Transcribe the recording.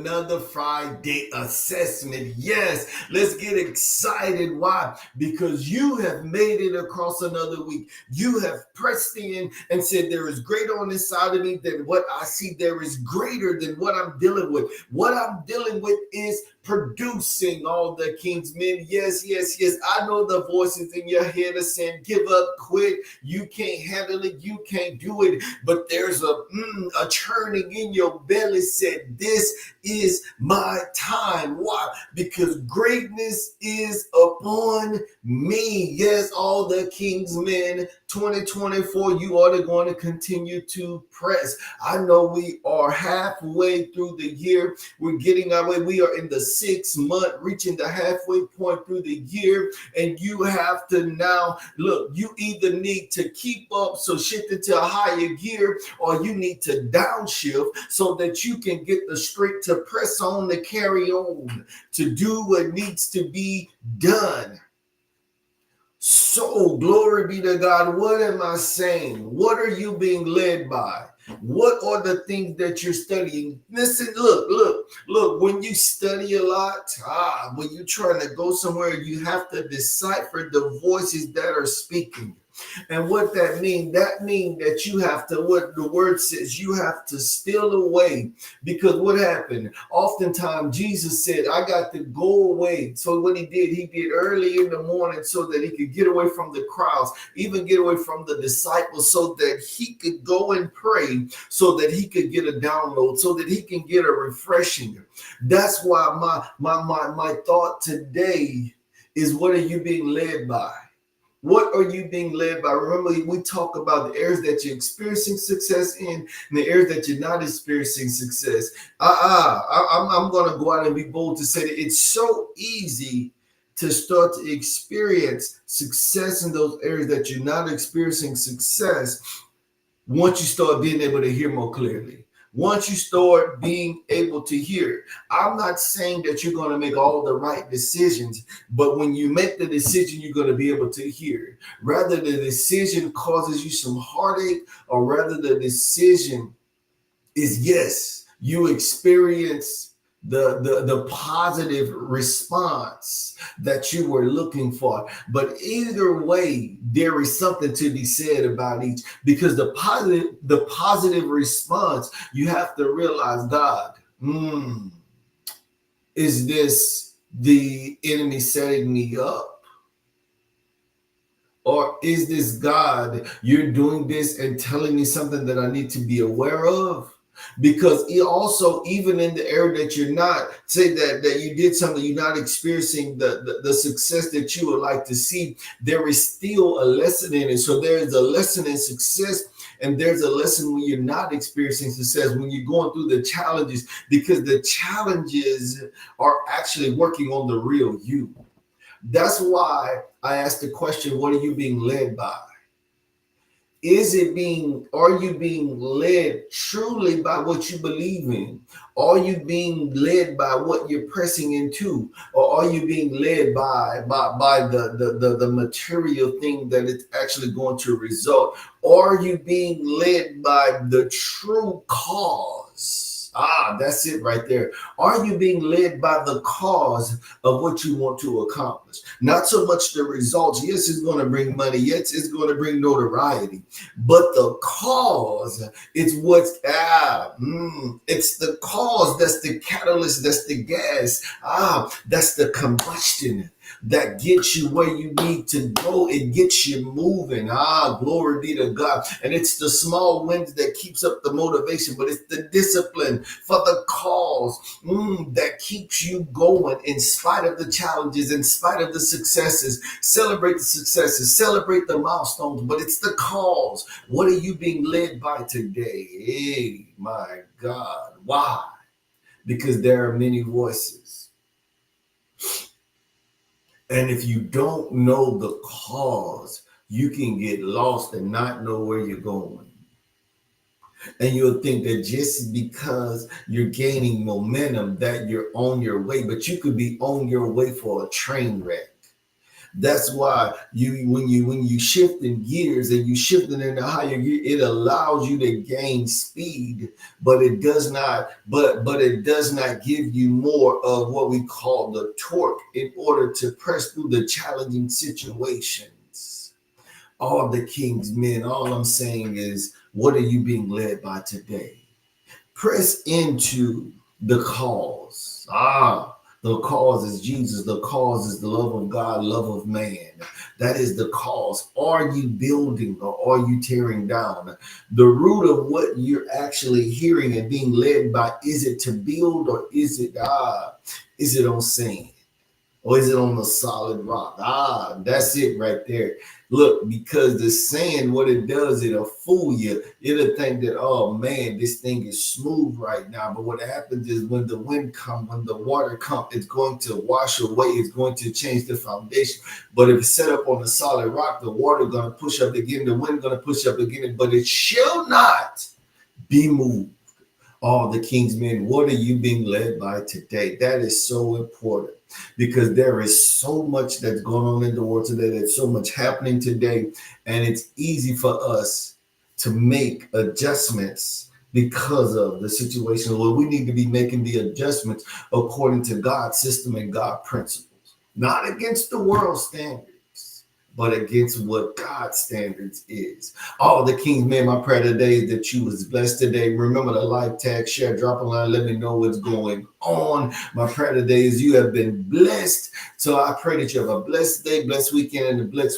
another Friday assessment. Yes, let's get excited. Why? Because you have made it across another week. You have pressed in and said, there is greater on this side of me than what I see. There is greater than what I'm dealing with. What I'm dealing with is producing all the king's men. Yes, yes, yes. I know the voices in your head are saying, give up, quit. You can't handle it. You can't do it. But there's a churning in your belly said, this is my time. Why? Because greatness is upon me. Yes, all the king's men 2024, you are going to continue to press. I know we are halfway through the year. We're getting our way. We are in the 6th month, reaching the halfway point through the year. And you have to now, look, you either need to keep up, so shift into a higher gear, or you need to downshift so that you can get the strength to press on, to carry on, to do what needs to be done. So, glory be to God. What am I saying? What are you being led by? What are the things that you're studying? Listen, look, when you study a lot, when you're trying to go somewhere, you have to decipher the voices that are speaking. And what that means that you have to, what the word says, you have to steal away. Because what happened? Oftentimes Jesus said, I got to go away. So what he did early in the morning so that he could get away from the crowds, even get away from the disciples, so that he could go and pray, so that he could get a download, so that he can get a refreshing. That's why my thought today is, what are you being led by? What are you being led by? Remember, we talk about the areas that you're experiencing success in and the areas that you're not experiencing success. I'm going to go out and be bold to say that it's so easy to start to experience success in those areas that you're not experiencing success once you start being able to hear more clearly. Once you start being able to hear, I'm not saying that you're going to make all the right decisions, but when you make the decision, you're going to be able to hear. Rather the decision causes you some heartache, or rather the decision is, yes, you experience the positive response that you were looking for. But either way, there is something to be said about each, because the positive response, you have to realize, God, is this the enemy setting me up? Or is this God, you're doing this and telling me something that I need to be aware of? Because it also, even in the area that you're not, say that you did something, you're not experiencing the success that you would like to see, there is still a lesson in it. So there is a lesson in success, and there's a lesson when you're not experiencing success, when you're going through the challenges, because the challenges are actually working on the real you. That's why I asked the question, what are you being led by? Are you being led truly by what you believe in? Are you being led by what you're pressing into? Or are you being led by the material thing that it's actually going to result? Or are you being led by the true cause? That's it right there. Are you being led by the cause of what you want to accomplish? Not so much the results. Yes, it's going to bring money. Yes, it's going to bring notoriety. But the cause, it's it's the cause that's the catalyst, that's the gas. That's the combustion that gets you where you need to go. It gets you moving. Glory be to God. And it's the small wins that keeps up the motivation, but it's the discipline for the cause that keeps you going in spite of the challenges, in spite of the successes. Celebrate the successes, celebrate the milestones, but it's the cause. What are you being led by today? Hey, my God. Why? Because there are many voices. And if you don't know the cause, you can get lost and not know where you're going. And you'll think that just because you're gaining momentum that you're on your way, but you could be on your way for a train wreck. That's why when you shift in gears and you shifting into higher gear, it allows you to gain speed, but it does not give you more of what we call the torque in order to press through the challenging situations. All the king's men, all I'm saying is, what are you being led by today? Press into the cause. The cause is Jesus. The cause is the love of God, love of man. That is the cause. Are you building or are you tearing down? The root of what you're actually hearing and being led by, is it to build or is it on sin? Or is it on the solid rock? That's it right there. Look, because the sand, what it does, it'll fool you. It'll think that, oh man, this thing is smooth right now. But what happens is when the wind comes, when the water comes, it's going to wash away. It's going to change the foundation. But if it's set up on the solid rock, the water going to push up again. The wind going to push up again. But it shall not be moved. All the king's men, what are you being led by today? That is so important because there is so much that's going on in the world today. There's so much happening today, and it's easy for us to make adjustments because of the situation. Well, we need to be making the adjustments according to God's system and God principles, not against the world standard, but against what God's standards is. All the king's men, my prayer today is that you was blessed today. Remember to like, tag, share, drop a line, let me know what's going on. My prayer today is you have been blessed. So I pray that you have a blessed day, blessed weekend, and a blessed